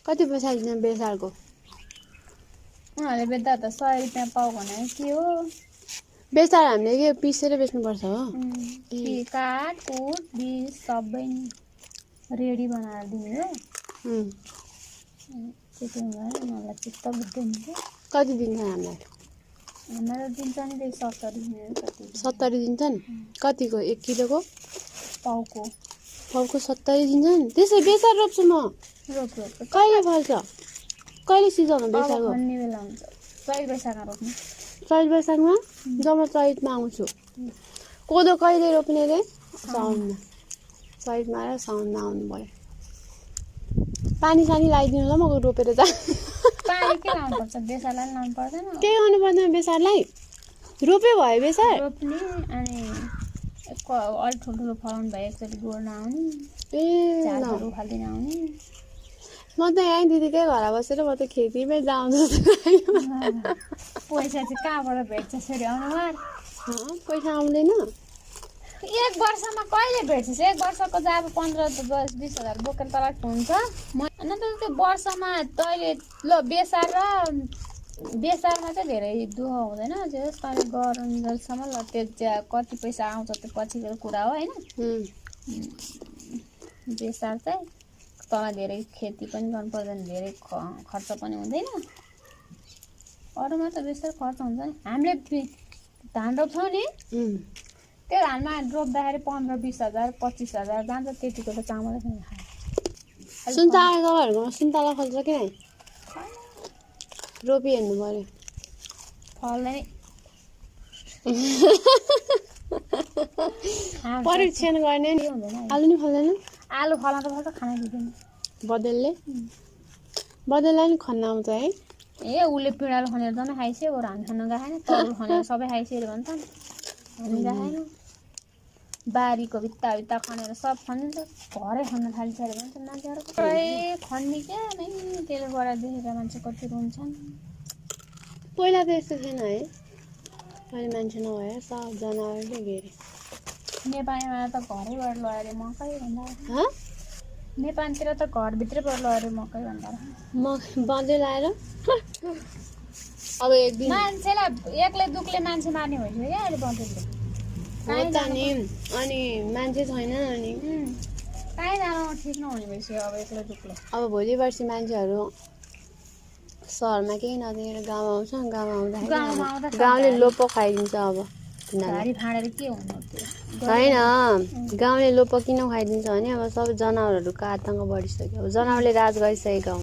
कति पैसा दिन्छ बेसारको? उनीहरूले बेच्दा त 100 रुपियाँ पाउ भने के हो? बेसार हामीले के पिसेर बेच्नुपर्छ हो? काट कुट बिस सबै रेडी बनाएर दिने हो। त्यति भएर मलाई चित्त बुझ्दैन के। कति दिन्छ हामीलाई? हामीलाई दिन्छ नि त्यही 70 कति 70 दिन्छन्? कतिको 1 किलोको? पाउको 70 दिन्छन्? त्यसै बेसार रोप्छु म। रोप कहिले फल्छ? कहिले सिजनमा बेसारको? खन्ने बेला हुन्छ। चैत वैशाखमा रोप्नु। चैत वैशाखमा? जब म चैतमा आउँछु। कोदो कहिले रोप्ने रे? साउनमा। चैतमा र साउनमा आउनु पर्यो। पानी सानी लगाइदिनु ल म रोपेर जा। पानी के लाउनु पर्छ? बेसारलाई लाउनु पर्दैन? के गर्नु पर्दैन बेसारलाई? रोपे भयो बेसार? रोप्ने अनि अलि ठुल्ठुलो फलाउनु भयो एकचोटि गोड्न आउने। झारहरू उखालिदिन आउने। म त यहीँ दिदीकै घर बसेर म त खेतीमै जाउँछु। पैसा चाहिँ कहाँबाट भेट्छ फेरि अनुहार? पैसा आउँदैन? 1 वर्षमा कहिले भेट्छस्? 1 वर्षको त अब 15-20 हजार बोकेर तल हुन्छ। न त त्यो वर्षमा तैँले ल बेसारमा चाहिँ धेरै दुःख हुँदैन। जस तैँले गरुन्जेलसम्म ल त्यो कति पैसा आउँछ त्यो पछिको कुरा हो होइन? बेसार चाहिँ तल धेरै खेती पनि गर्नु पर्दैन, धेरै खर्च पनि हुँदैन। अरूमा त बेसार खर्च हुन्छ नि। हामीले धान रोप्छौँ नि, त्यो धानमा रोप्दाखेरि 15-20 हजार 25 हजार जान्छ। त्यतिको त चामलै पनि खायो। सुन्तला तपाईँहरूकोमा सुन्तला फल्छ कि नै? रोपी हेर्नु पर्यो। फल्दैन। परीक्षण गर्ने नि हुँदैन। आलु नि फल्दैन? आलु फलाउन त फल्छ, खाना दिँदैन। बदललाई नि खन्न आउँछ है? उसले पिँडालु खनेर जम्मै खाइसक्यो, बरु हामी खान गएन। तरुल खनेर सबै खाइसक्यो भन्छ नि, हामी गएन। बारीको भित्ता खनेर सब खनिन्छ, घरै खन्न थालिसक्यो भन्छ मान्छेहरू। खन्ने क्या नै त्यसले गएर देखेर मान्छे कति रुन्छन्। पहिला त यस्तो थिएन है? अहिले मान्छे नभएर सब जनावरले घेरे। नेपालीमा त घरैबाट लगेर मकै भन्दा नेपालतिर त घरभित्रैबाट लगेर मकै भन्दा बँधै लाएर अब एक दिन मान्छेलाई एक्लै दुखले मान्छे मार्ने भइसक्यो क्या अहिले बँधेले। अनि मान्छे छैन अनि कहीँ जानु ठिक नहुने भइसक्यो अब एक्लै दुखले। अब भोलि पर्सि मान्छेहरू सहरमा केही नदेखेर गाउँमा आउँछ। गाउँमा आउँदाखेरि गाउँले लोप खाइदिन्छ। अब भारी फाँडेर के हुनु त्यो छैन, गाउँले लोप किन खाइदिन्छ भने अब सब जनावरहरूको आतङ्क बढिसक्यो। अब जनावरले राज गरिसक्यो गाउँ।